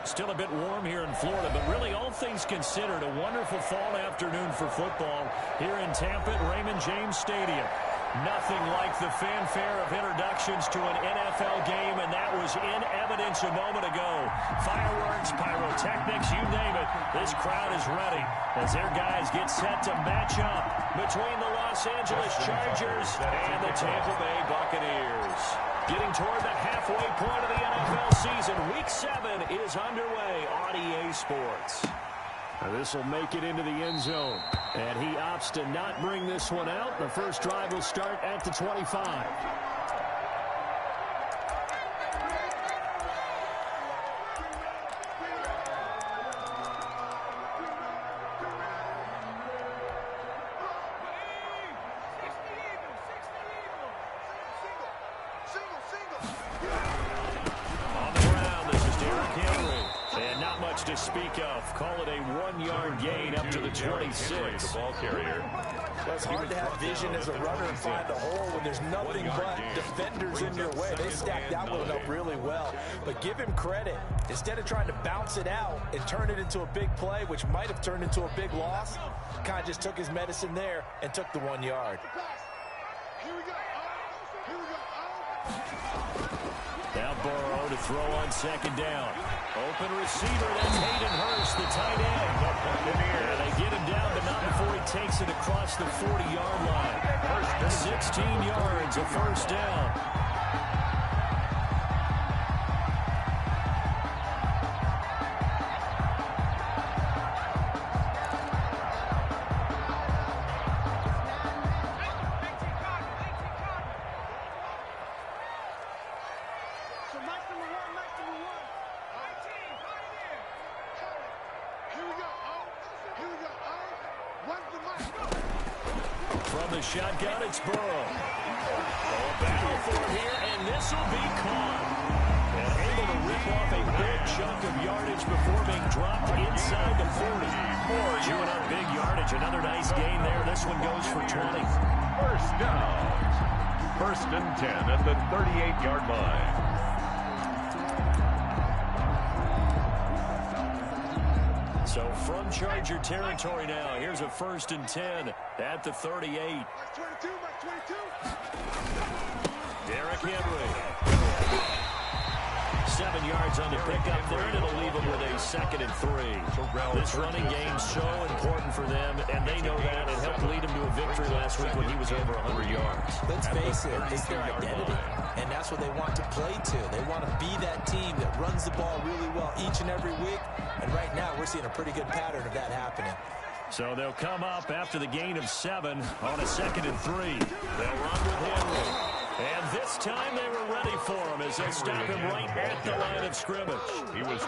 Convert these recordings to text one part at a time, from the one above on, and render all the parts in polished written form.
Still a bit warm here in Florida, but really all things considered, a wonderful fall afternoon for football here in Tampa at Raymond James Stadium. Nothing like the fanfare of introductions to an NFL game, and that was in evidence a moment ago. Fireworks, pyrotechnics, you name it. This crowd is ready as their guys get set to match up between the Los Angeles Chargers and the Tampa Bay Buccaneers. Getting toward the halfway point of the NFL season, Week 7 is underway on EA Sports. This will make it into the end zone. And he opts to not bring this one out. The first drive will start at the 25. To speak of. Call it a 1-yard gain up to the 26. The ball carrier. Well, it's hard to have vision as a runner and find a hole when there's nothing but defenders in your way. They stacked that one up really well. But give him credit. Instead of trying to bounce it out and turn it into a big play, which might have turned into a big loss, kind of just took his medicine there and took the 1 yard. Here we go. Now Burrow to throw on second down. Open receiver, that's Hayden Hurst, the tight end. Yeah, they get him down, but not before he takes it across the 40-yard line. 16 yards, a first down. Shotgun, it's Burrow. A battle for it here, and this will be caught. And able to rip off a big chunk of yardage before being dropped inside the 40. Chewing up big yardage, another nice gain there. This one goes for 20. First down. First and 10 at the 38-yard line. So from Charger territory now, here's a first and 10 at the 38. Derrick Henry. 7 yards on the pickup there, and it'll leave him with a 2nd and 3. This running game's so important for them, and they know that. It helped lead him to a victory last week when he was over 100 yards. Let's face it, it's their identity, and that's what they want to play to. They want to be that team that runs the ball really well each and every week, and right now we're seeing a pretty good pattern of that happening. So they'll come up after the gain of 7 on a 2nd and 3. They'll run with Henry. And this time they were ready for him as they stop him right at the line of scrimmage.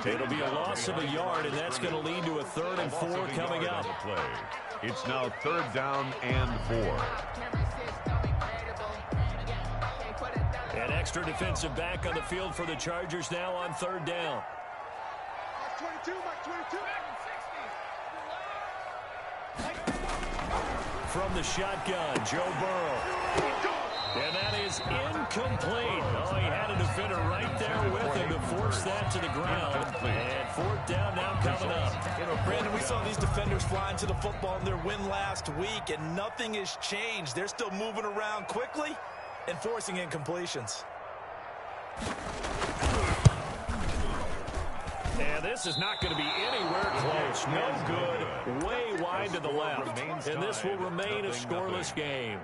It'll be a loss of a yard, and that's going to lead to a 3rd and 4 coming up. It's now 3rd down and 4. An extra defensive back on the field for the Chargers now on 3rd down. From the shotgun, Joe Burrow. And that is incomplete. Oh, he had a defender right there with him to force that to the ground. And 4th down now coming up. You know, Brandon, we saw these defenders flying to the football in their win last week, and nothing has changed. They're still moving around quickly and forcing incompletions. And this is not going to be anywhere close. No good. Way wide to the left. And this will remain a scoreless game.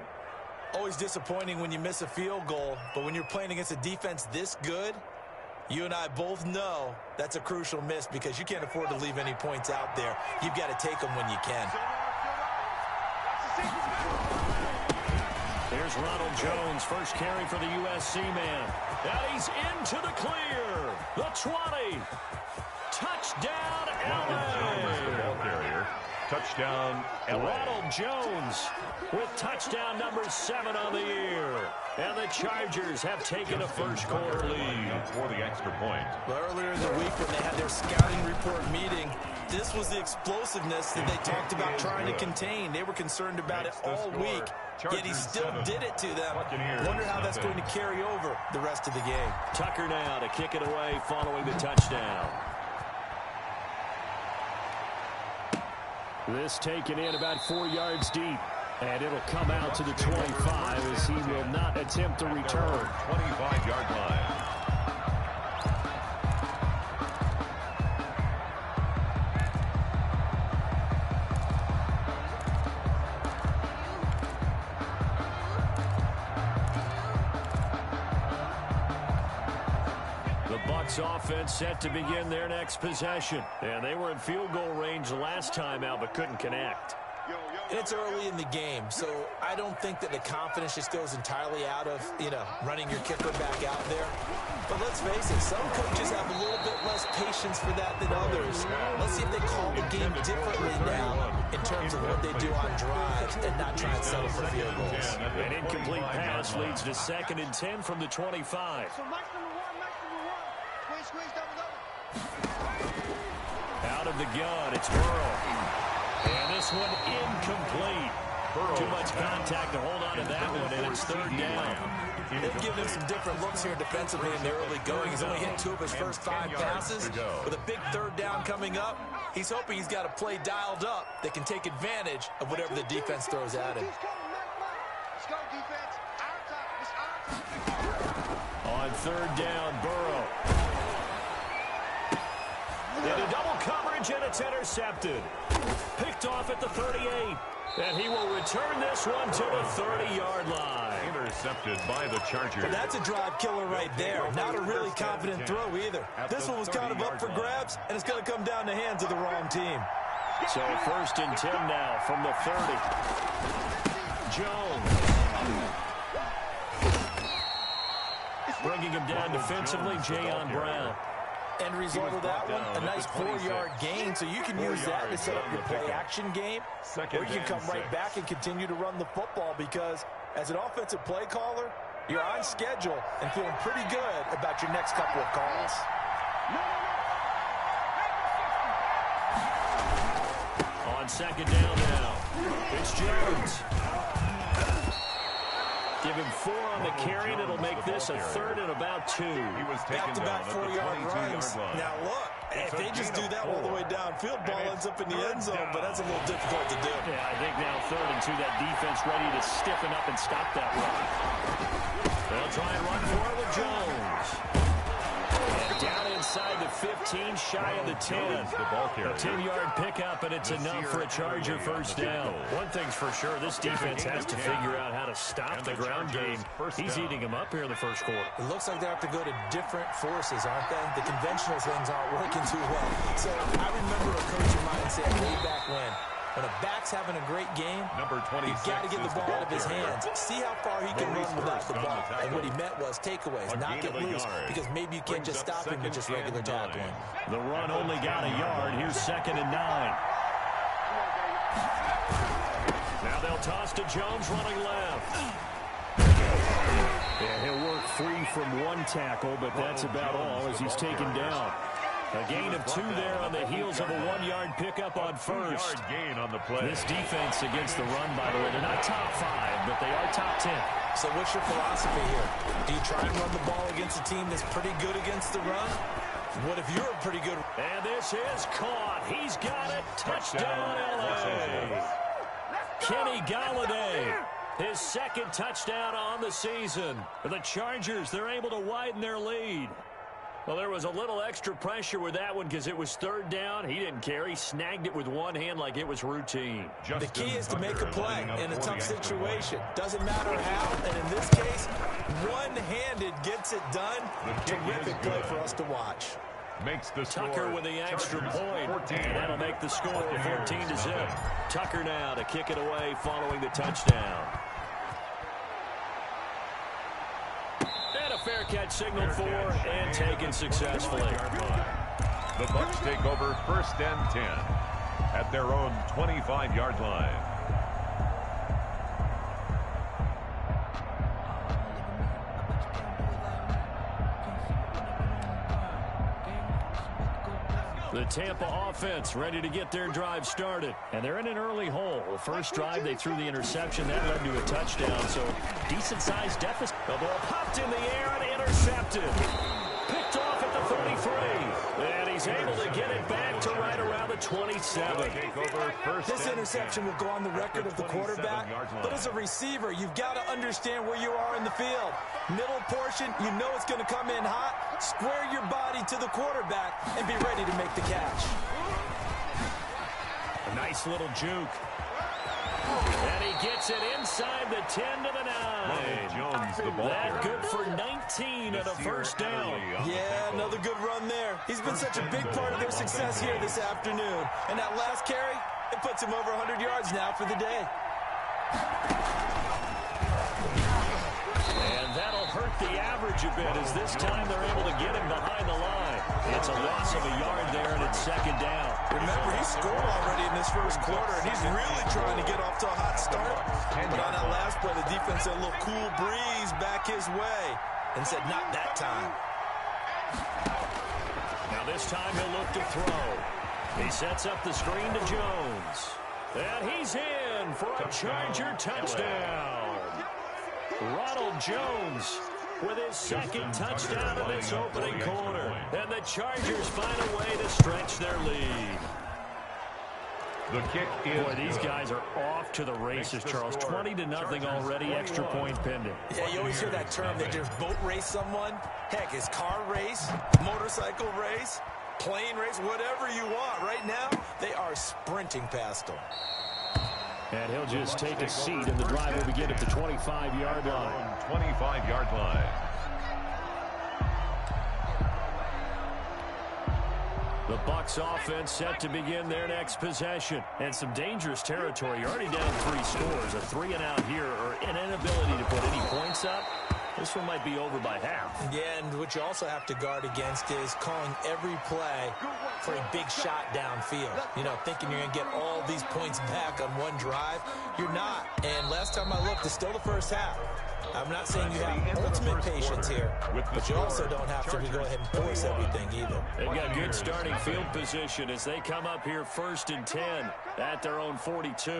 Always disappointing when you miss a field goal, but when you're playing against a defense this good, you and I both know that's a crucial miss because you can't afford to leave any points out there. You've got to take them when you can. Here's Ronald Jones, first carry for the USC man. And he's into the clear. The 20. Touchdown, LA. Touchdown, LA. Ronald Jones with touchdown number 7 on the year. And the Chargers have taken a first-quarter lead. For the extra point. Well, earlier in the week when they had their scouting report meeting, this was the explosiveness that they talked about trying to contain. They were concerned about it all week, yet he still did it to them. Wonder how that's going to carry over the rest of the game. Tucker now to kick it away following the touchdown. This taken in about 4 yards deep. And it'll come out to the 25 as he will not attempt to return. 25-yard line. The Bucs offense set to begin their next possession. And they were in field goal range last time out but couldn't connect. It's early in the game, so I don't think that the confidence just goes entirely out of, running your kicker back out there. But let's face it, some coaches have a little bit less patience for that than others. Let's see if they call the game differently now in terms of what they do on drives and not try and settle for field goals. An incomplete pass leads to 2nd and 10 from the 25. So max number one. Squeeze, double. Out of the gun, it's Burrow. And this one incomplete. Too much contact to hold on to that one, and it's 3rd down. They've given him some different looks here defensively in the early going. He's only hit 2 of his first 5 passes. With a big 3rd down coming up, he's hoping he's got a play dialed up that can take advantage of whatever the defense throws at him. Let's go, defense. Our time. On 3rd down, Burrow. Into double coverage, and it's intercepted. Picked off at the 38. And he will return this one to the 30-yard line. Intercepted by the Chargers. Well, that's a drive killer right there. Not a really confident throw either. This one was kind of up for grabs, and it's going to come down the hands of the wrong team. So 1st and 10 now from the 30. Jones. Bringing him down defensively, Jayon Brown. End result of that one, a nice 4-yard gain, so you can use that to set up your play-action game, or you can come right back and continue to run the football because as an offensive play caller, you're on schedule and feeling pretty good about your next couple of calls. On 2nd down now, it's Jones. Give him 4 on the carry, and it'll make this a 3rd and about 2. Back-to-back 4-yard runs. Now, look, if they just do that all the way downfield, ball ends up in the end zone, but that's a little difficult to do. Yeah, I think now 3rd and 2, that defense ready to stiffen up and stop that run. They'll try and run for it with Jones. And down inside the 15, shy of the 10. A 10-yard pickup, and it's enough for a Charger first down. One thing's for sure, this defense has to figure out how to stop the ground game. He's eating them up here in the first quarter. It looks like they have to go to different forces, aren't they? The conventional things aren't working too well. So I remember a coach of mine saying way back when a back's having a great game, you've got to get the ball out of his hands. See how far he can run without the ball. And what he meant was takeaways, not get loose, because maybe you can't just stop him with just regular tackling. The run only got a yard. Here's 2nd and 9. Now they'll toss to Jones running left. Yeah, he'll work free from 1 tackle, but that's about all as he's taken down. A gain of 2 there on the heels of a 1-yard pickup on first. Gain on the play. This defense against the run, by the way, they're not top 5, but they are top 10. So what's your philosophy here? Do you try and run the ball against a team that's pretty good against the run? What if you're pretty good? And this is caught. He's got it. Touchdown, LA. Kenny Galladay, his 2nd touchdown on the season. For the Chargers, they're able to widen their lead. Well, there was a little extra pressure with that one because it was 3rd down. He didn't care. He snagged it with 1 hand like it was routine. The key is to make a play in a tough situation. Doesn't matter how, and in this case, one-handed gets it done. Terrific play for us to watch. Makes the Tucker with the extra point. And that'll make the score 14-0. Tucker now to kick it away following the touchdown. Fair catch signaled for and taken successfully. The Bucs take over 1st and 10 at their own 25-yard line. The Tampa offense ready to get their drive started. And they're in an early hole. The first drive, they threw the interception. That led to a touchdown. So, decent-sized deficit. The ball popped in the air and intercepted. Picked off at the 33. And he's able to get it back to right around the 27. This interception will go on the record of the quarterback. But as a receiver, you've got to understand where you are in the field. Middle portion, you know it's going to come in hot. Square your body to the quarterback and be ready to make the catch. A nice little juke. And he gets it inside the 10 to the 9. Jones, the ball that good for 19 and a first down. Yeah, another good run there. He's been such a big part of their success here this afternoon. And that last carry, it puts him over 100 yards now for the day. And that'll hurt the average a bit as this time they're able to get him behind the line. It's a loss of a yard there, and it's second down. Remember, he scored already in this first quarter, and he's really trying to get off to a hot start. But on that last play, the defense had a little cool breeze back his way and said, not that time. Now this time he'll look to throw. He sets up the screen to Jones. And he's in for a Charger touchdown. Ronald Jones with his second touchdown of this opening quarter. And the Chargers find a way to stretch their lead. The kick is Boy, these guys are off to the races, Charles. 20-0 already, extra point pending. Yeah, you always hear that term, they just boat race someone. Heck, it's car race, motorcycle race, plane race, whatever you want. Right now, they are sprinting past them. And he'll just take a seat, and the drive will begin at the 25-yard line. 25-yard line. The Bucs offense set to begin their next possession. And some dangerous territory. You're already down 3 scores. A 3-and-out here, or an inability to put any points up. This one might be over by half. Yeah, and what you also have to guard against is calling every play for a big shot downfield. You know, thinking you're going to get all these points back on one drive. You're not. And last time I looked, it's still the first half. I'm not saying you have ultimate patience here, but you also don't have to go ahead and force everything either. They've got good starting field position as they come up here 1st and 10 at their own 42.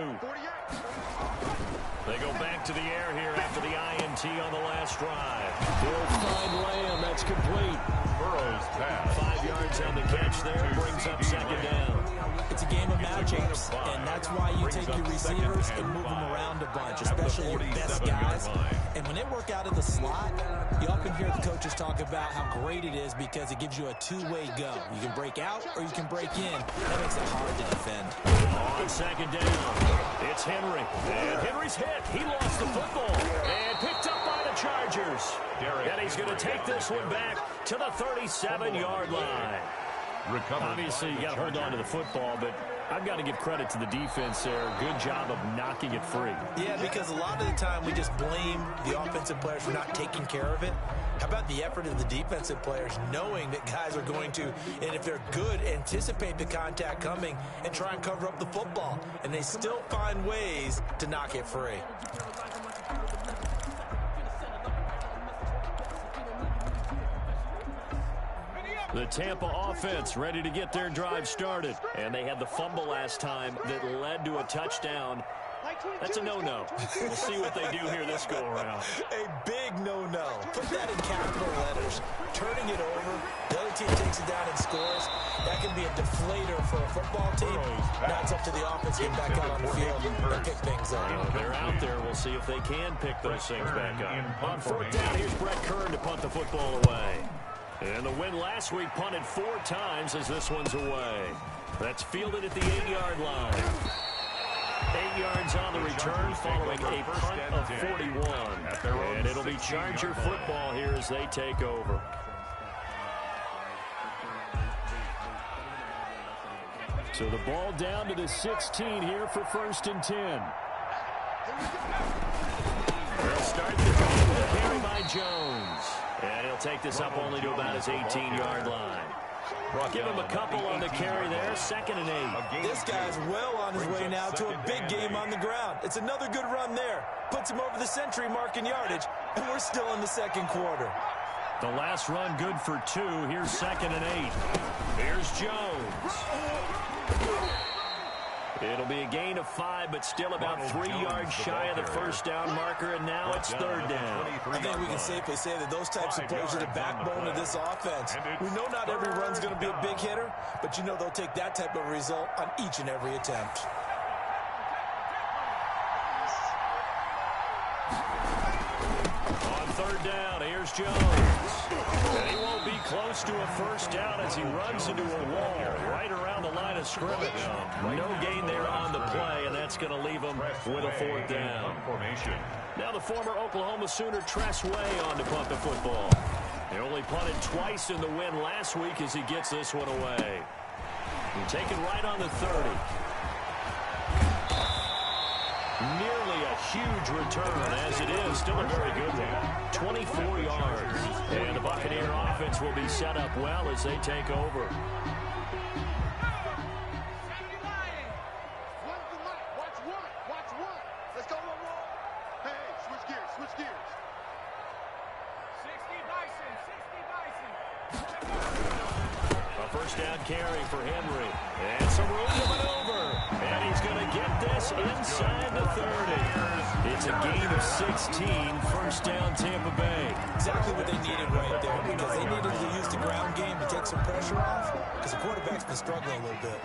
They go back to the air here after the INT on the last drive. He'll find Lamb. That's complete. Burrow's pass. 5 yards on the catch there. Brings up second down. It's a game of matchups, and that's why you take your receivers and move them around a bunch, especially your best guys. And when they work out of the slot, you often hear the coaches talk about how great it is because it gives you a two-way go. You can break out or you can break in. That makes it hard to defend. On second down, it's Henry. And Henry's hit. He lost the football. And picked up by the Chargers. And he's going to take this one back to the 37-yard line. Obviously, you got to hold on to the football, but I've got to give credit to the defense there. Good job of knocking it free. Yeah, because a lot of the time we just blame the offensive players for not taking care of it. How about the effort of the defensive players knowing that guys are going to, and if they're good, anticipate the contact coming and try and cover up the football. And they still find ways to knock it free. The Tampa offense ready to get their drive started. And they had the fumble last time that led to a touchdown. That's a no-no. We'll see what they do here this go-around. A big no-no. Put that in capital letters. Turning it over, the other team takes it down and scores. That can be a deflator for a football team. Now it's up to the offense to get back out on the field and pick things up. They're out there. We'll see if they can pick those things back up. On 4th down, here's Brett Kern to punt the football away. And the win last week punted 4 times as this one's away. That's fielded at the 8-yard line. 8 yards on the return following a punt of 41. And it'll be Charger football here as they take over. So the ball down to the 16 here for 1st and 10. They'll start the drive with a carry by Jones. And he'll take this up only to about his 18-yard line. Give him a couple on the carry there. 2nd and 8. This guy's well on his way now to a big game on the ground. It's another good run there. Puts him over the century mark in yardage, and we're still in the second quarter. The last run good for 2. Here's 2nd and 8. Here's Jones. It'll be a gain of 5, but still about 3 yards shy of the first down marker, and now it's 3rd down. I think we can safely say that those types of plays are the backbone of this offense. We know not every run's going to be a big hitter, but you know they'll take that type of result on each and every attempt. On 3rd down, here's Jones. And he won't be close to a first down as he runs into a wall right around the line of scrimmage. No gain there on the play, and that's going to leave him with a 4th down. Now the former Oklahoma Sooner Tress Way on to punt the football. He only punted twice in the win last week as he gets this one away. He'll take it right on the 30. Nearly a huge return, as it is. Still a very good one. 24 yards. And the Buccaneer offense will be set up well as they take over. Watch one. Let's go one more. Hey, switch gears. 60 Bison. A first down carry for Henry. And some room to maneuver. And he's going to get this inside the 30. It's a gain of 16. First down, Tampa Bay. Exactly what they needed right there, because they needed to use the ground game to take some pressure off, because the quarterback's been struggling a little bit.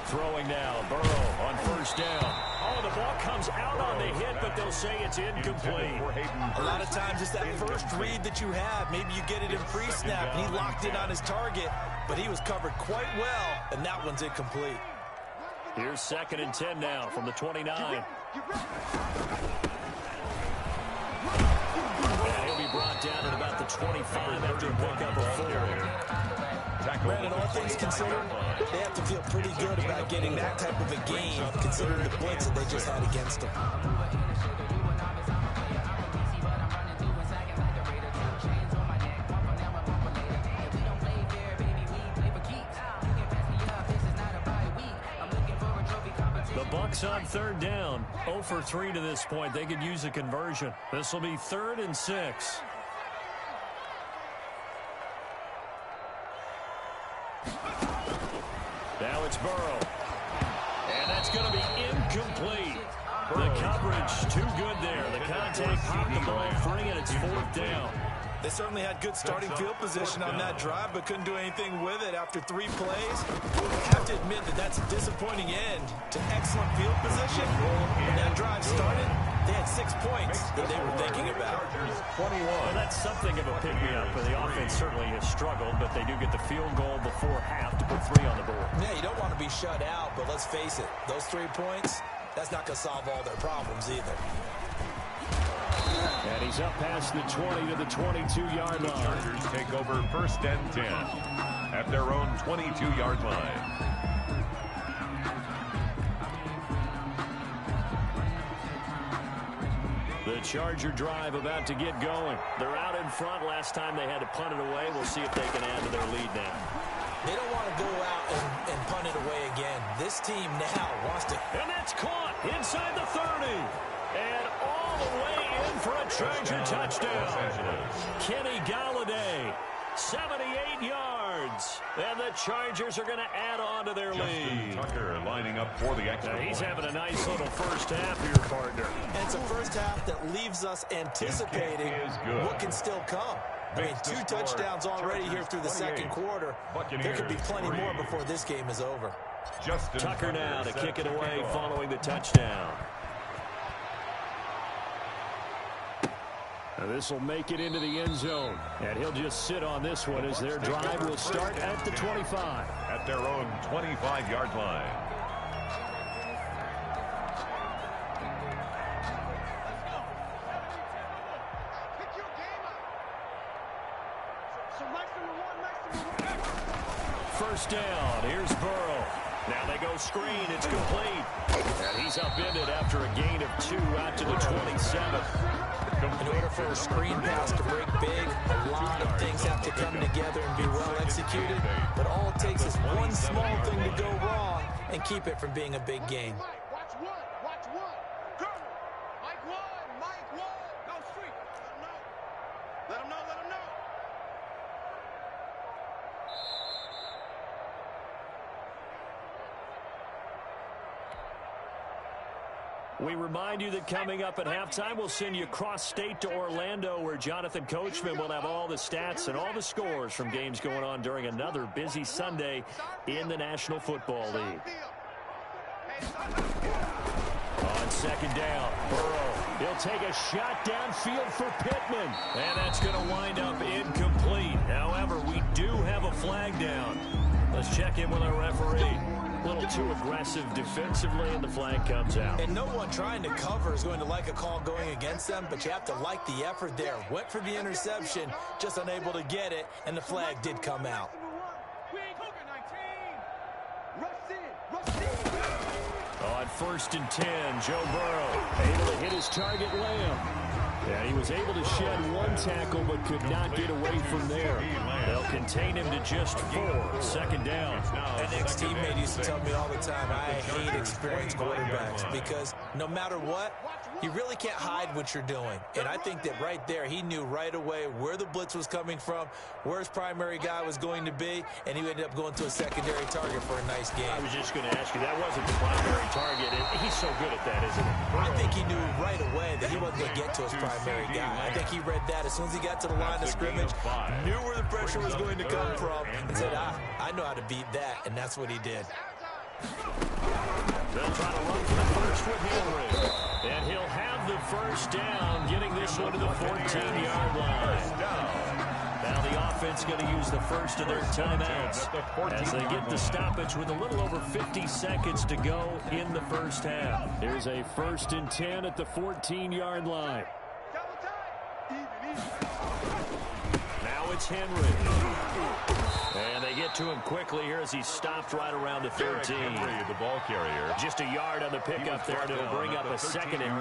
Throwing now, Burrow on first down. Oh, the ball comes out on the hit, but they'll say it's incomplete. A lot of times it's that first read that you have. Maybe you get it in pre-snap, and he locked in on his target, but he was covered quite well, and that one's incomplete. Here's 2nd and 10 now from the 29. And he'll be brought down at about the 25 after a pickup of 4. Brandon, all things considered, they have to feel pretty good about getting that type of a game, considering the blitz that they just had against them. The Bucs on 3rd down. 0 for 3 to this point. They could use a conversion. This will be 3rd and 6. Now it's Burrow. And that's going to be incomplete. The coverage too good there. The contact popped the ball free, and it's 4th down. They certainly had good starting field position on that drive, but couldn't do anything with it after 3 plays. I have to admit that that's a disappointing end to excellent field position. When that drive started, they had 6 points that they were thinking about. Well, that's something of a pick-me-up. The offense certainly has struggled, but they do get the field goal before half to put 3 on the board. Yeah, you don't want to be shut out, but let's face it, those 3 points, that's not going to solve all their problems either. And he's up past the 20 to the 22-yard line. Chargers take over 1st and 10 at their own 22-yard line. The Charger drive about to get going. They're out in front. Last time they had to punt it away. We'll see if they can add to their lead now. They don't want to go out and punt it away again. This team now wants to. And that's caught inside the 30. And all the way in for a Charger touchdown. Kenny Galladay, 78 yards. And the Chargers are going to add on to their lead. Tucker lining up for the extra He's point. having a nice little first half here, partner. And it's a first half that leaves us anticipating what can still come. I mean, 2 touchdowns already here through the second quarter. There could be plenty more before this game is over. Tucker now to kick it away following the touchdown. Now this will make it into the end zone. And he'll just sit on this one as their drive will start at the 25. At their own 25-yard line. First down. Here's Burrow. Now they go screen. It's complete. And he's upended after a gain of 2 out to the 27. In order for a screen pass to break big, a lot of things have to come together and be well executed. But all it takes is one small thing to go wrong and keep it from being a big game. Watch one. Watch one. Go. Mike one. Mike one. No street. Let him know. Let him know. We remind you that coming up at halftime, we'll send you cross-state to Orlando, where Jonathan Coachman will have all the stats and all the scores from games going on during another busy Sunday in the National Football League. On second down, Burrow. He'll take a shot downfield for Pittman. And that's going to wind up incomplete. However, we do have a flag down. Let's check in with our referee. A little too aggressive defensively, and the flag comes out. And no one trying to cover is going to like a call going against them, but you have to like the effort there. Went for the interception, just unable to get it, and the flag did come out. On 1st and 10, Joe Burrow able to hit his target, Lamb. Yeah, he was able to shed one tackle but could not get away from there. They'll contain him to just 4. Second down. An ex-teammate used to tell me all the time, I hate experienced quarterbacks because no matter what, you really can't hide what you're doing. And I think that right there, he knew right away where the blitz was coming from, where his primary guy was going to be, and he ended up going to a secondary target for a nice game. I was just going to ask you, that wasn't the primary target. He's so good at that, isn't he? I think he knew right away that he wasn't going to get to his primary guy. I think he read that as soon as he got to the line of scrimmage, knew where the pressure was going to come from, and said, I know how to beat that, and that's what he did. They'll try to run for the first with Henry. And he'll have the first down, getting this one to the 14-yard line. Now the offense going to use the first of their timeouts as they get the stoppage with a little over 50 seconds to go in the first half. Here's a 1st and 10 at the 14-yard line. Now it's Henry. And they get to him quickly here as he stopped right around the 13. Henry, the ball carrier. Just a yard on the pickup there, and it'll bring up a 2nd and 9.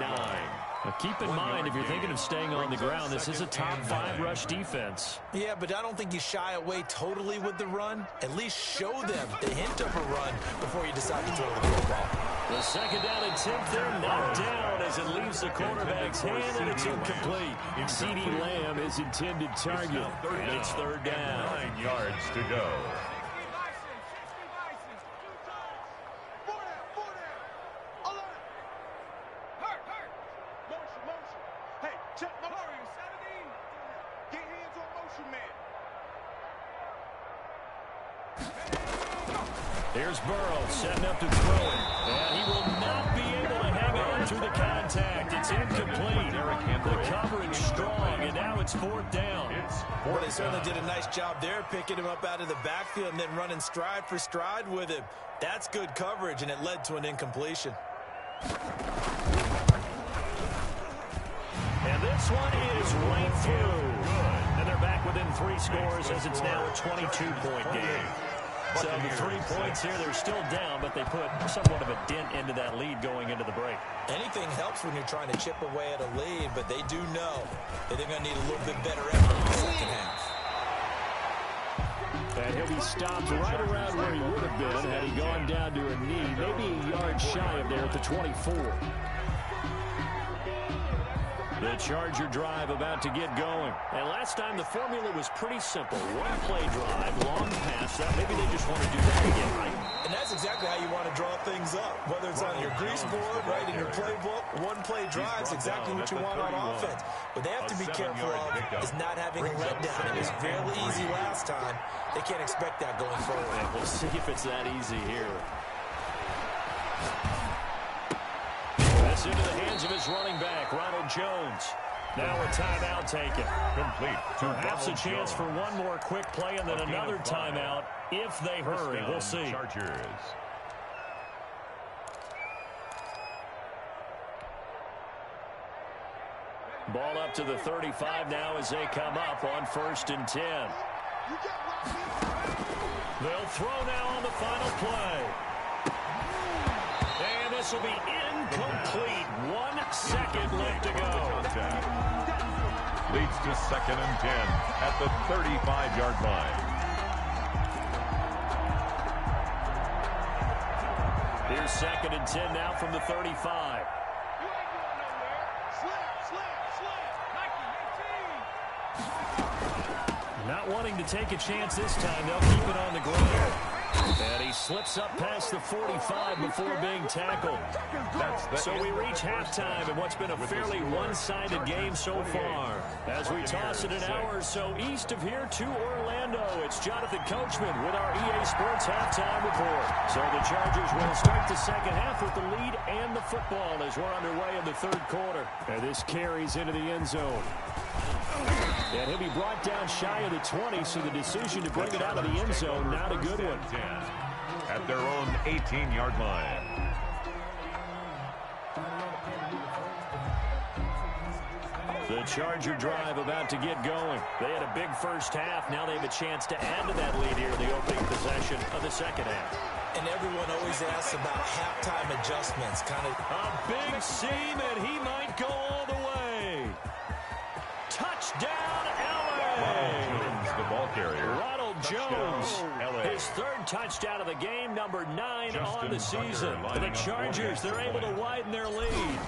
Now keep in mind, if you're thinking of staying on the ground, this is a top 5 rush defense. Yeah, but I don't think you shy away totally with the run. At least show them the hint of a run before you decide to throw the football. The 2nd down and 10th there, knocked down as it leaves the quarterback's hand, and it's incomplete. CeeDee Lamb is intended target, and it's 3rd down. 9 yards to go. Here's Burrow setting up to throw it. And he will not be able to hang on through the contact. It's incomplete. The coverage strong, and now it's 4th down. Well, they certainly did a nice job there, picking him up out of the backfield and then running stride for stride with him. That's good coverage, and it led to an incompletion. And this one is right through. And they're back within 3 scores as it's now a 22-point game. So the 3 points here, they're still down, but they put somewhat of a dent into that lead going into the break. Anything helps when you're trying to chip away at a lead, but they do know that they're going to need a little bit better effort in the second half. And he'll be stopped right around where he would have been had he gone down to a knee, maybe a yard shy of there at the 24. The Charger drive about to get going. And last time the formula was pretty simple. One play drive, long pass. Maybe they just want to do that again, right? And that's exactly how you want to draw things up. Whether it's on your grease board, right, in your playbook, one play drive is exactly what you want on offense. What they have to be careful of is not having a letdown. It was fairly easy last time. They can't expect that going forward. And we'll see if it's that easy here. Into the hands of his running back, Ronald Jones. Now a timeout taken. Complete. Perhaps a chance for one more quick play and then another timeout if they hurry. We'll see. Chargers. Ball up to the 35 now as they come up on 1st and 10. They'll throw now on the final play. And this this will be incomplete. 1 second left to go. Leads to 2nd and 10 at the 35-yard line. Here's 2nd and 10 now from the 35. You ain't going nowhere. Slam. Nike, 18. Not wanting to take a chance this time. They'll keep it on the ground. And he slips up past the 45 before being tackled. So we reach halftime in what's been a fairly one-sided game so far. As we toss it an hour or so east of here to Orlando, it's Jonathan Coachman with our EA Sports Halftime Report. So the Chargers will start the second half with the lead and the football as we're underway in the third quarter. And this carries into the end zone. And he'll be brought down shy of the 20, so the decision to bring it out of the end zone, not a good one. At their own 18-yard line. The Charger drive about to get going. They had a big first half. Now they have a chance to add to that lead here in the opening possession of the second half. And everyone always asks about halftime adjustments. A big seam, and he might go all the way. Touchdown, LA! Jones, the ball carrier. Ronald Jones, his 3rd touchdown of the game, number 9 on the season. The Chargers, they're able to widen their lead.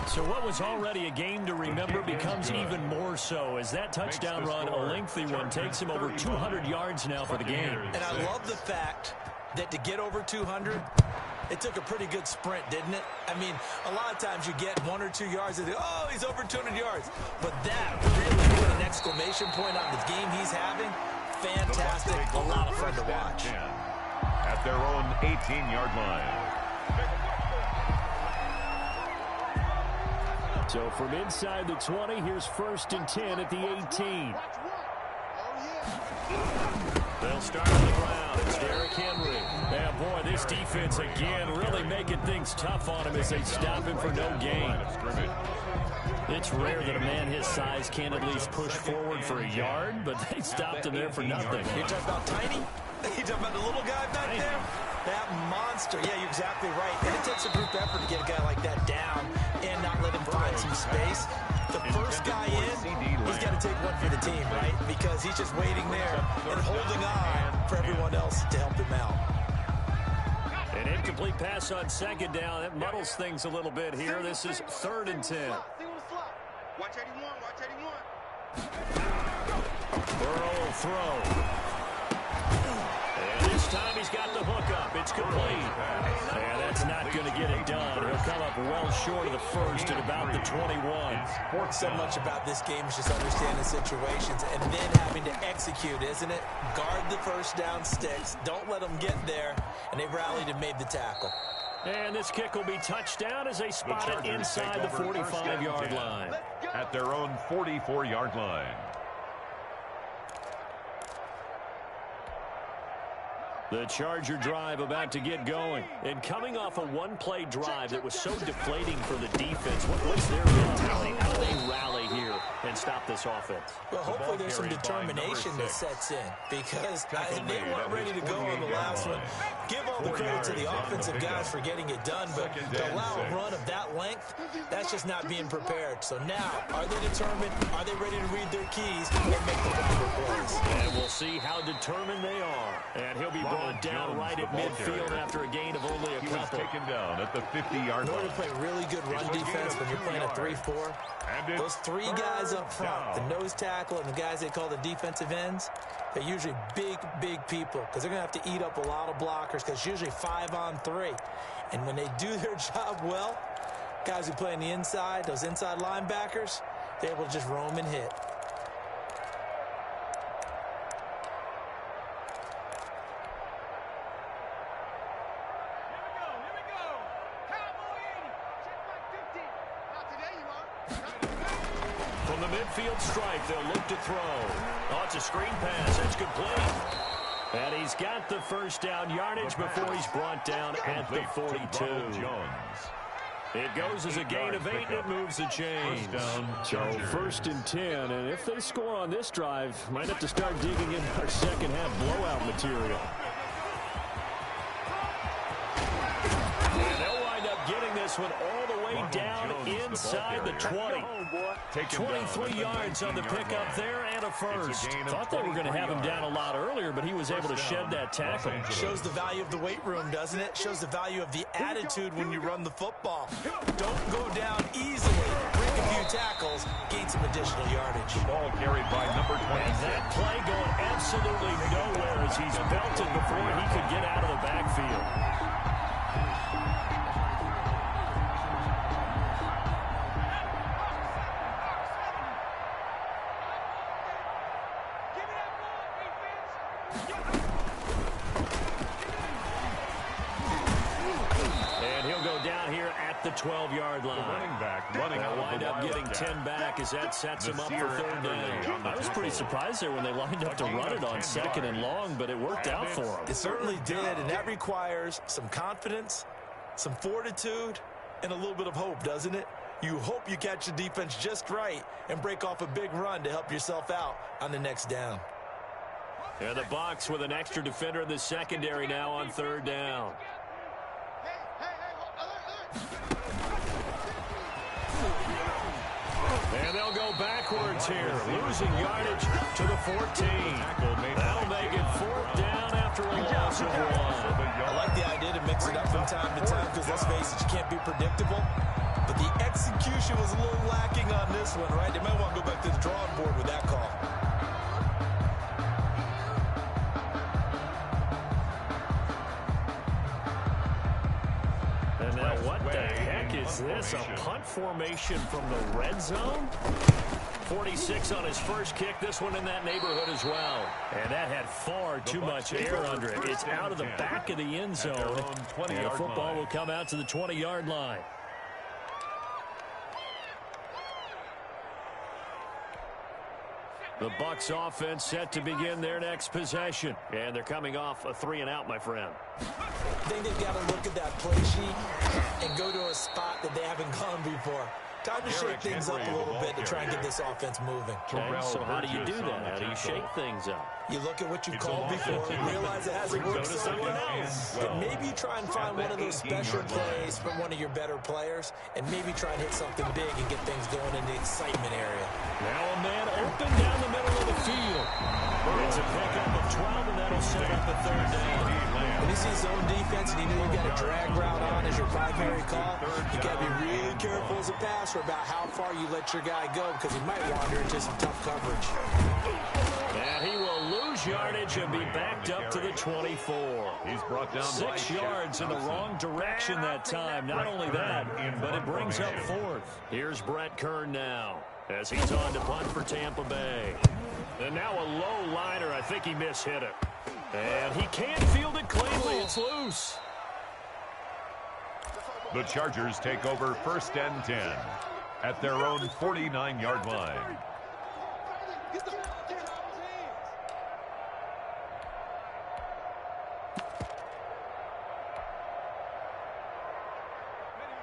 So what was already a game to remember becomes even more so as that touchdown run, a lengthy one, takes him over 200 yards now for the game. And I love the fact that to get over 200, it took a pretty good sprint, didn't it? I mean, a lot of times you get 1 or 2 yards and oh, he's over 200 yards. But that really put an exclamation point on the game he's having. Fantastic. A lot of fun to watch. At their own 18-yard line. So from inside the 20, here's 1st and 10 at the 18. They'll start on the ground. It's Derrick Henry. And boy, this defense again really making things tough on him as they stop him for no gain. It's rare that a man his size can at least push forward for a yard, but they stopped him there for nothing. You're talking about tiny? You're talking about the little guy back there? That monster. Yeah, you're exactly right. And it takes a group effort to get a guy like that down and not let him find some space. The first guy in, he's got to take one for the team, right? Because he's just waiting there and holding on for everyone else to help him out. An incomplete pass on 2nd down. That muddles things a little bit here. This is 3rd and 10. Watch 81, watch 81. Burrow will throw. And this time he's got the hook up. It's complete. And that's not going to get it done. He'll come up well short of the 1st at about the 21. So much about this game is just understanding situations and then having to execute, isn't it? Guard the first down sticks. Don't let them get there. And they rallied and made the tackle. And this kick will be touchdown as they spot it inside the 45-yard line. At their own 44-yard line. The Charger drive about to get going. And coming off a one-play drive that was so deflating for the defense, what's their mentality? How do they rally here and stop this offense? Well, hopefully there's some determination that sets in because they weren't ready to go on the last one. Give all the credit to the offensive guys for getting it done, but to allow a run of that length, that's just not being prepared. So now, are they determined? Are they ready to read their keys and make the proper plays? And we'll see how determined they are. And he'll be brought down right at midfield after a gain of only a couple. He was taken down at the 50-yard line. In order to play really good run defense when you're playing a 3-4, those 3 guys up front, the nose tackle and the guys they call the defensive ends, they're usually big, big people because they're going to have to eat up a lot of blockers because it's usually 5 on 3. And when they do their job well, guys who play on the inside, those inside linebackers, they're able to just roam and hit. From the midfield stripe, they'll look to throw. Oh, it's a screen pass. It's complete. And he's got the first down yardage before he's brought down at the 42. It goes as a gain of 8, and it moves the chains. So 1st and 10, and if they score on this drive, might have to start digging in our second half blowout material. this one all the way down inside the 20. 23 yards on the pickup there and a first. Thought they were going to have him down a lot earlier, but he was able to shed that tackle. Shows the value of the weight room, doesn't it? Shows the value of the attitude when you run the football. Don't go down easily. Break a few tackles, gain some additional yardage. Ball carried by number 26. And that play going absolutely nowhere as he's belted before he could get out of the backfield. The 12-yard line. Running back running out wind up getting 10 back as that sets him up for third down. I was pretty surprised there when they lined up to run it on second and long, but it worked out for them. It certainly did, and that requires some confidence, some fortitude, and a little bit of hope, doesn't it? You hope you catch the defense just right and break off a big run to help yourself out on the next down. And the box with an extra defender in the secondary now on third down. And they'll go backwards here, losing yardage to the 14. That'll make it fourth down after a loss of 1. I like the idea to mix it up from time to time because, let's face it, you can't be predictable. But the execution was a little lacking on this one, right? They might want to go back to the drawing board with that call. And now what the heck is this? A punt formation from the red zone? 46 on his first kick. This one in that neighborhood as well. And that had far too much air under it. It's out of the back of the end zone. And the football will come out to the 20-yard line. The Bucs offense set to begin their next possession. And they're coming off a 3-and-out, my friend. I think they've got to look at that play sheet and go to a spot that they haven't gone before. Time to shake things up a little bit to try and get this offense moving. Okay, so how do you do that? How do you shake things up? You look at what you called before and realize it hasn't worked so well. And maybe you try and find one of those special plays from one of your better players and maybe try and hit something big and get things going in the excitement area. Now a man open down the middle of the field. It's a pickup of 12, and that'll set up a third down. When you see zone defense and you know you got a drag route on as your primary call, you got to be really careful as a passer about how far you let your guy go because he might wander into some tough coverage. And he will lose yardage and be backed up to the 24. He's brought down 6 yards in the wrong direction that time. Not only that, but it brings up fourth. Here's Brett Kern now as he's on to punt for Tampa Bay. And now a low liner. I think he mishit it. And he can't field it cleanly. It's loose. The Chargers take over first and 10 at their own 49-yard line.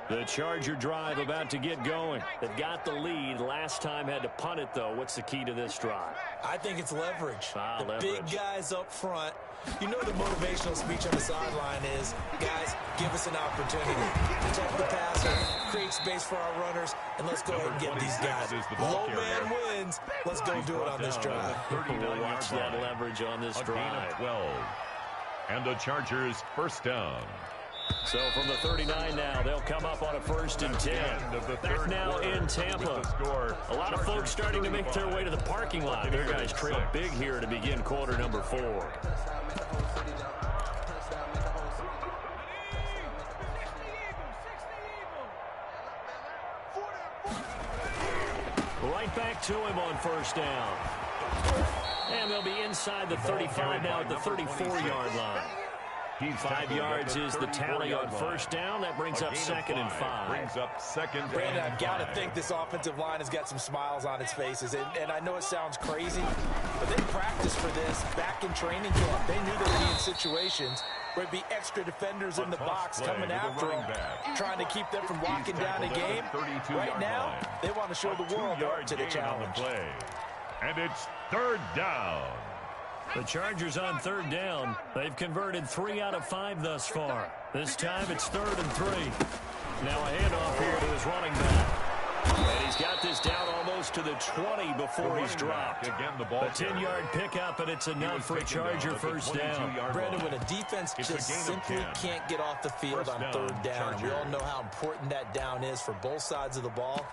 The Charger drive about to get going. They've got the lead. Last time had to punt it, though. What's the key to this drive? I think it's leverage. Leverage. Big guys up front. You know the motivational speech on the sideline is, guys, give us an opportunity. Protect the passer, create space for our runners, and let's go ahead and get these guys. Low man wins. Let's go do it on this drive. We'll watch that leverage on this drive. 12. And the Chargers first down. So from the 39 now, they'll come up on a first and 10. Back now in Tampa. A lot of folks starting to make their way to the parking lot. Their guys trail big here to begin quarter number 4. Right back to him on first down. And they'll be inside the 35 now at the 34-yard line. 5 yards is the tally on first down. That brings up second and 5. Brings up second. Brandon, I've got to think this offensive line has got some smiles on its faces. And I know it sounds crazy, but they practiced for this back in training camp. They knew they'd be in situations where it'd be extra defenders in the box coming after them, trying to keep them from locking down a game. Right now, they want to show the world up to the challenge. And it's third down. The Chargers on third down. They've converted 3 out of 5 thus far. This time it's 3rd and 3. Now a handoff here to his running back. And he's got this down almost to the 20 before he's dropped. Again, the ball a 10-yard pickup, and it's enough for a Charger first down. Brandon, when a defense just simply can't get off the field on third down, we all know how important that down is for both sides of the ball.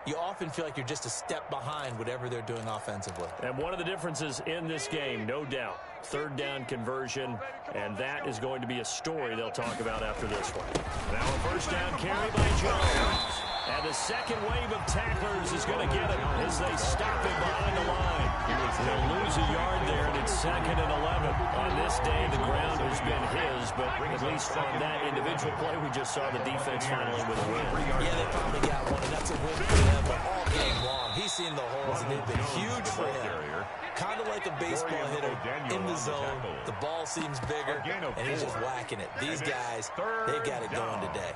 You often feel like you're just a step behind whatever they're doing offensively. And one of the differences in this game, no doubt, third down conversion, and that is going to be a story they'll talk about after this one. Now a first down carry by Jones. And the second wave of tacklers is going to get it as they stop him behind the line. He'll lose a yard there, and it's 2nd and 11. On this day, the ground has been his, but at least on that individual play, we just saw the defense finally with a win. Yeah, they finally got one, and that's a win for them. But all game long, he's seen the holes, and they've been huge for him. Kind of like a baseball hitter in the zone. The ball seems bigger, and he's just whacking it. These guys, they've got it going today.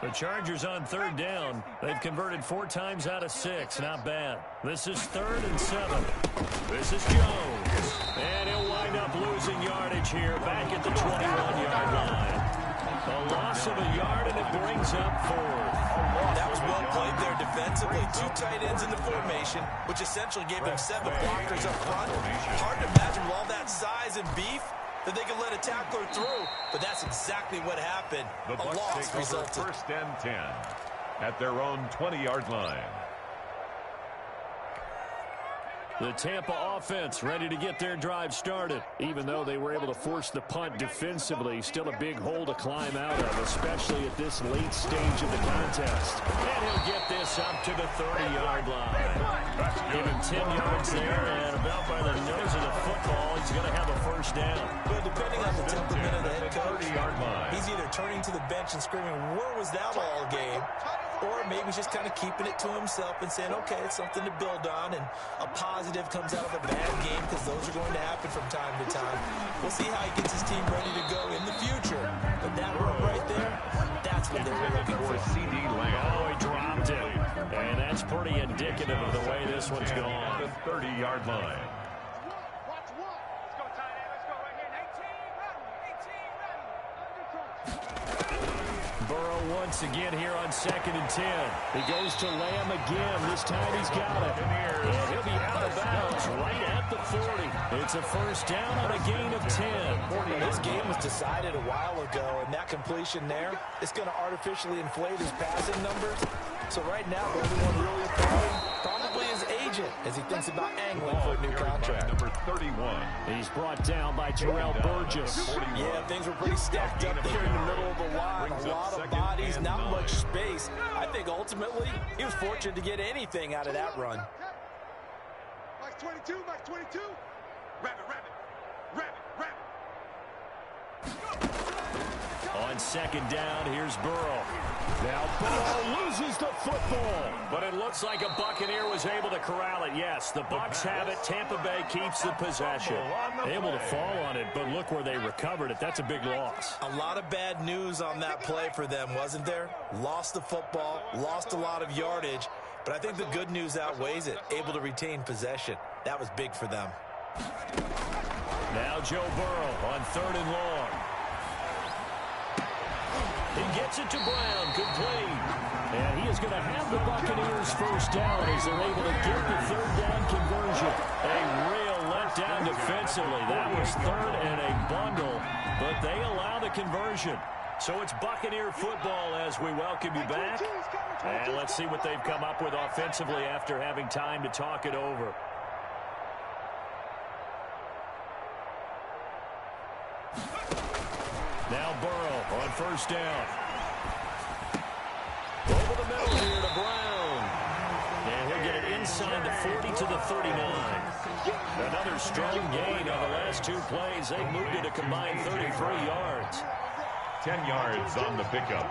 The Chargers on third down. They've converted 4 times out of 6. Not bad. This is 3rd and 7. This is Jones. And he'll wind up losing yardage here back at the 21-yard line. A loss of a yard, and it brings up 4th. That was well played there defensively. 2 tight ends in the formation, which essentially gave them 7 blockers up front. Hard to imagine with all that size and beef that they could let a tackler through, but that's exactly what happened. The Bucs take over 1st and 10 at their own 20-yard line. The Tampa offense ready to get their drive started. Even though they were able to force the punt defensively, still a big hole to climb out of, especially at this late stage of the contest. And he'll get this up to the 30-yard line. Give him 10 yards there, and about by the nose of the football, he's going to have a first down. Well, depending on the temperament of the head coach, he's either turning to the bench and screaming, "Where was that all game?" Or maybe he's just kind of keeping it to himself and saying, okay, it's something to build on, and a positive comes out of a bad game, because those are going to happen from time to time. We'll see how he gets his team ready to go in the future. But that run right there, that's what they're looking for. CD Lamb. Oh, he dropped it. And that's pretty indicative of the way this one's gone. The 30-yard line. Watch one. Let's go, tight end. Let's go right here. 18, run. Burrow once again here on 2nd and 10. He goes to Lamb again. This time he's got it. And he'll be out of bounds right at the 40. It's a first down on a gain of 10. This game was decided a while ago, and that completion there is going to artificially inflate his passing numbers. So right now, everyone really probably his agent as he thinks about angling for a new contract. Number 31. He's brought down by Terrell Burgess. Yeah, things were pretty stacked up there in the middle of the line. A lot of bodies, not much space. I think ultimately he was fortunate to get anything out of that run. Max 22, Max 22. Rabbit. On 2nd down, here's Burrow. Now Burrow loses the football. But it looks like a Buccaneer was able to corral it. Yes, the Bucs have it. Tampa Bay keeps the possession. Able to fall on it, but look where they recovered it. That's a big loss. A lot of bad news on that play for them, wasn't there? Lost the football, lost a lot of yardage, but I think the good news outweighs it. Able to retain possession. That was big for them. Now Joe Burrow on 3rd and long. He gets it to Brown, complete. And he is going to have the Buccaneers first down as they're able to get the 3rd down conversion. A real letdown defensively. That was 3rd and a bundle, but they allow the conversion. So it's Buccaneer football as we welcome you back. And let's see what they've come up with offensively after having time to talk it over. Now Burrow on first down. Over the middle here to Brown. And he'll get it inside the 40 to the 39. Another strong gain on the last 2 plays. They moved it a combined 33 yards. 10 yards on the pickup.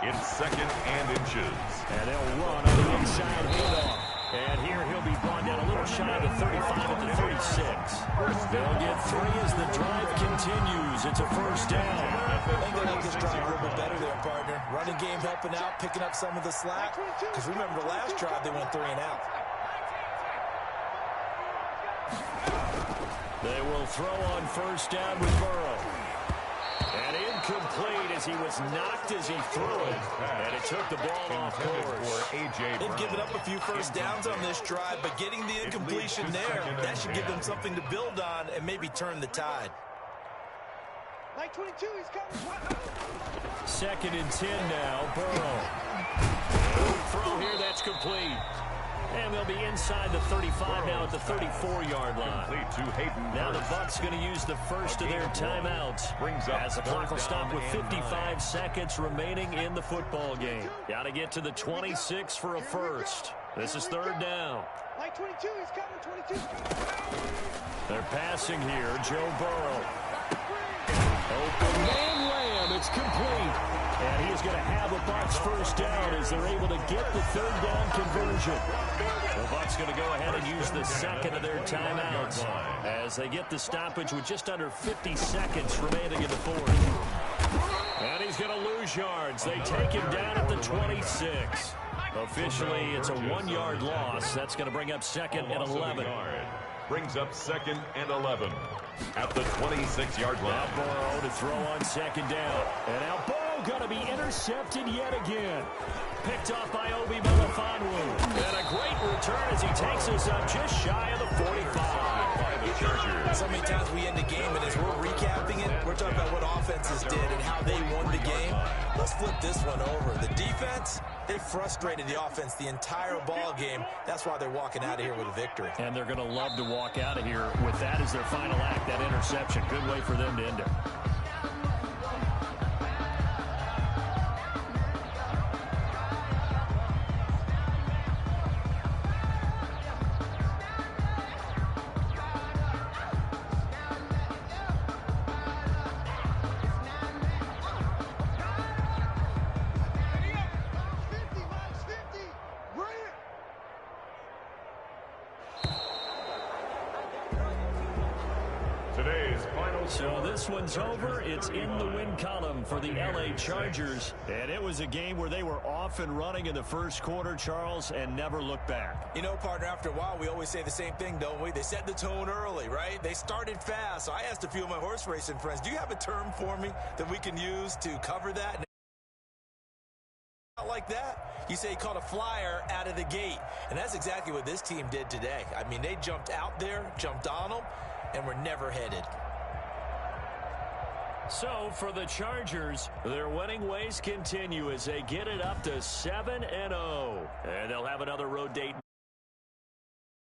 It's 2nd and inches. And they'll run on the inside handoff. And here he'll be brought down a little shy of the 35 at the 36. They'll get 3 as the drive continues. It's a first down. I think they make this drive a little bit better there, partner. Running game helping out, picking up some of the slack. Because remember, the last drive they went 3 and out. They will throw on first down with Burrow. And in Incomplete as he was knocked as he threw it. And it took the ball off course. They've given up a few first downs on this drive, but getting the incompletion there, that should give them something to build on and maybe turn the tide. Like 22, he's coming. 2nd and 10 now. Burrow. Throw here, that's complete. And they'll be inside the 35 now at the 34-yard line. Now the Bucs going to use the first of their timeouts as the clock will stop with 55 seconds remaining in the football game. Got to get to the 26 for a first. This is 3rd down. Like 22, he's coming. 22. They're passing here. Joe Burrow. Open man Lamb. It's complete. And he's going to have a Bucs first down as they're able to get the 3rd down conversion. The Bucs going to go ahead and use the second of their timeouts as they get the stoppage with just under 50 seconds remaining in the 4th. And he's going to lose yards. They take him down at the 26. Officially, it's a 1-yard loss. That's going to bring up 2nd and 11. Brings up 2nd and 11 at the 26-yard line. Now Burrow to throw on 2nd down. And now Burrow going to be intercepted yet again. Picked off by Obi Melifonwu. And a great return as he takes us up just shy of the 45. So many times we end the game, and as we're recapping it, we're talking about what offenses did and how they won the game. Let's flip this one over. The defense, they frustrated the offense the entire ball game. That's why they're walking out of here with a victory. And they're going to love to walk out of here with that as their final act, that interception. Good way for them to end it. So this one's over. It's in the win column for the LA Chargers. And it was a game where they were off and running in the first quarter, Charles, and never looked back. You know, partner, after a while, we always say the same thing, don't we? They set the tone early, right? They started fast. So I asked a few of my horse racing friends, do you have a term for me that we can use to cover that? Like that, you say he caught a flyer out of the gate. And that's exactly what this team did today. I mean, they jumped out there, jumped on them, and were never headed. So for the Chargers, their winning ways continue as they get it up to 7-0. And they'll have another road date